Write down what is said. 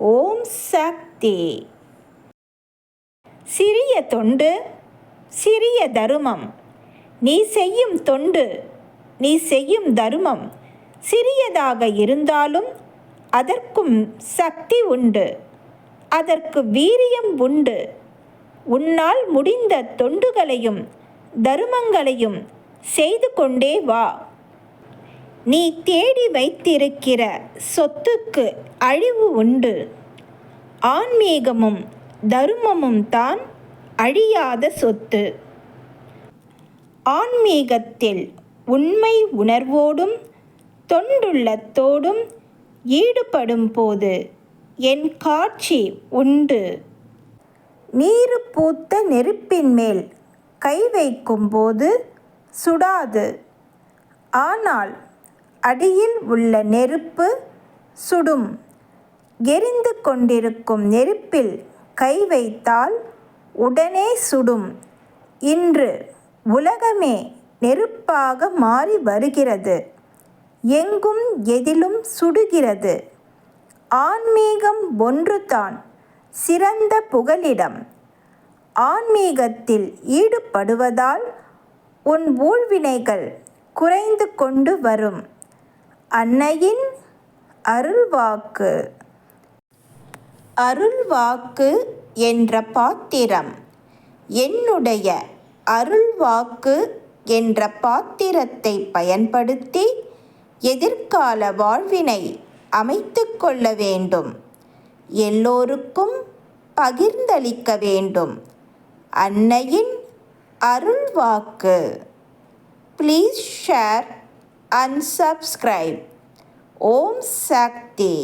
ஓம் சக்தி. சிறிய தொண்டு சிறிய தருமம். நீ செய்யும் தொண்டு, நீ செய்யும் தருமம் சிறியதாக இருந்தாலும் அதற்கும் சக்தி உண்டு, அதற்கு வீரியம் உண்டு. உன்னால் முடிந்த தொண்டுகளையும் தருமங்களையும் செய்து கொண்டே வா. நீ தேடி வைத்திருக்கிற சொத்துக்கு அழிவு உண்டு. ஆன்மீகமும் தருமமும் தான் அழியாத சொத்து. ஆன்மீகத்தில் உண்மை உணர்வோடும் தொண்டுள்ளத்தோடும் ஈடுபடும் போது என் காட்சி உண்டு. நீரு பூத்த நெருப்பின் மேல் கை வைக்கும்போது சுடாது, ஆனால் அடியில் உள்ள நெருப்பு சுடும். எரிந்து கொண்டிருக்கும் நெருப்பில் கை வைத்தால் உடனே சுடும். இன்று உலகமே நெருப்பாக மாறி வருகிறது. எங்கும் எதிலும் சுடுகிறது. ஆன்மீகம் ஒன்றுதான் சிறந்த புகலிடம். ஆன்மீகத்தில் ஈடுபடுவதால் உன் ஊழ்வினைகள் குறைந்து கொண்டு வரும். அன்னையின் அருள்வாக்கு. அருள்வாக்கு என்ற பாத்திரம். என்னுடைய அருள்வாக்கு என்ற பாத்திரத்தை பயன்படுத்தி எதிர்கால வாழ்வினை அமைத்து கொள்ள வேண்டும். எல்லோருக்கும் பகிர்ந்தளிக்க வேண்டும். அன்னையின் அருள்வாக்கு. Please share and subscribe. Om Sakthi.